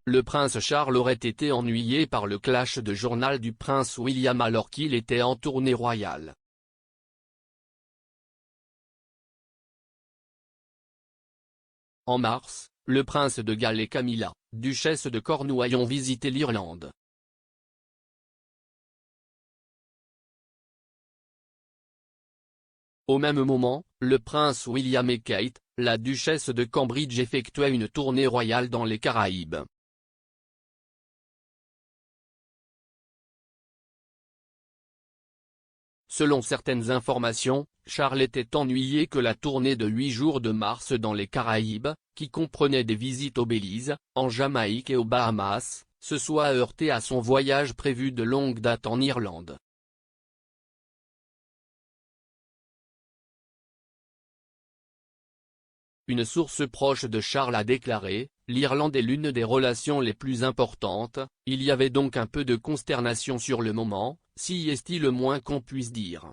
le prince Charles aurait été ennuyé par le clash de journal du prince William alors qu'il était en tournée royale. En mars, le prince de Galles et Camilla, duchesse de Cornouailles ont visité l'Irlande. Au même moment, le prince William et Kate, la duchesse de Cambridge effectuaient une tournée royale dans les Caraïbes. Selon certaines informations, Charles était ennuyé que la tournée de 8 jours de mars dans les Caraïbes, qui comprenait des visites au Belize, en Jamaïque et aux Bahamas, se soit heurtée à son voyage prévu de longue date en Irlande. Une source proche de Charles a déclaré, « L'Irlande est l'une des relations les plus importantes, il y avait donc un peu de consternation sur le moment, si est-il le moins qu'on puisse dire. »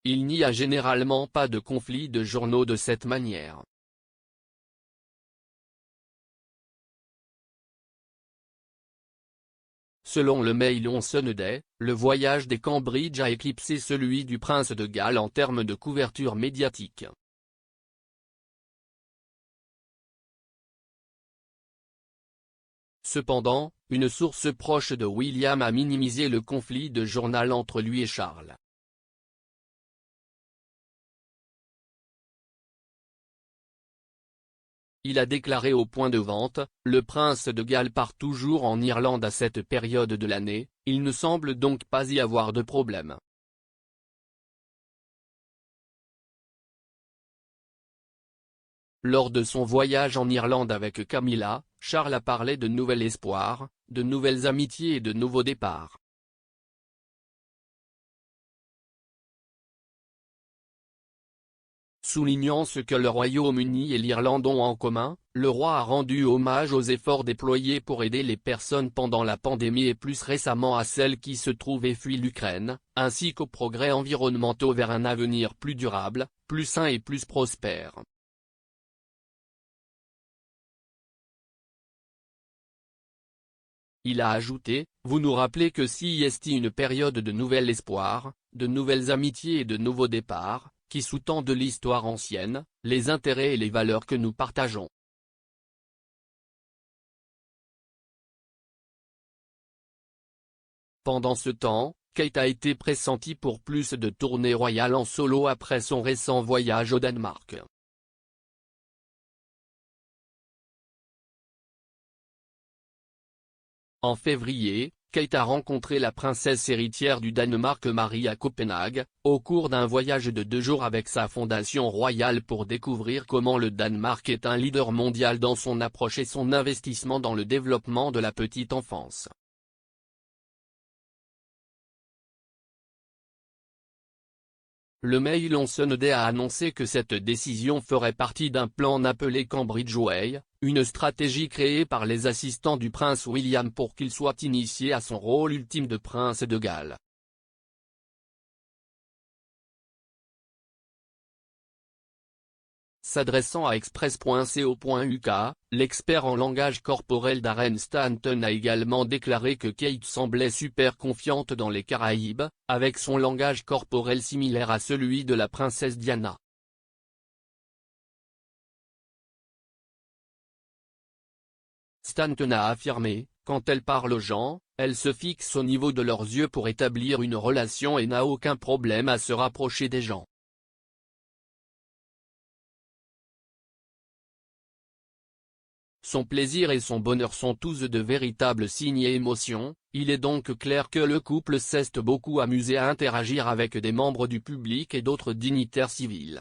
Il n'y a généralement pas de conflit de journaux de cette manière. Selon le Mail on Sunday, le voyage des Cambridge a éclipsé celui du prince de Galles en termes de couverture médiatique. Cependant, une source proche de William a minimisé le conflit de journal entre lui et Charles. Il a déclaré au point de vente, « Le prince de Galles part toujours en Irlande à cette période de l'année, il ne semble donc pas y avoir de problème. » Lors de son voyage en Irlande avec Camilla, Charles a parlé de nouvel espoir, de nouvelles amitiés et de nouveaux départs. Soulignant ce que le Royaume-Uni et l'Irlande ont en commun, le roi a rendu hommage aux efforts déployés pour aider les personnes pendant la pandémie et plus récemment à celles qui se trouvent et fuient l'Ukraine, ainsi qu'aux progrès environnementaux vers un avenir plus durable, plus sain et plus prospère. Il a ajouté, « Vous nous rappelez que si est une période de nouvel espoir, de nouvelles amitiés et de nouveaux départs, qui sous-tendent l'histoire ancienne, les intérêts et les valeurs que nous partageons. » Pendant ce temps, Kate a été pressentie pour plus de tournées royales en solo après son récent voyage au Danemark. En février, Kate a rencontré la princesse héritière du Danemark Marie à Copenhague, au cours d'un voyage de 2 jours avec sa fondation royale pour découvrir comment le Danemark est un leader mondial dans son approche et son investissement dans le développement de la petite enfance. Le Mail on Sunday a annoncé que cette décision ferait partie d'un plan appelé Cambridge Way, une stratégie créée par les assistants du prince William pour qu'il soit initié à son rôle ultime de prince de Galles. S'adressant à Express.co.uk, l'expert en langage corporel Darren Stanton a également déclaré que Kate semblait super confiante dans les Caraïbes, avec son langage corporel similaire à celui de la princesse Diana. Stanton a affirmé, « Quand elle parle aux gens, elle se fixe au niveau de leurs yeux pour établir une relation et n'a aucun problème à se rapprocher des gens. » Son plaisir et son bonheur sont tous de véritables signes et émotions, il est donc clair que le couple s'est beaucoup amusé à interagir avec des membres du public et d'autres dignitaires civils.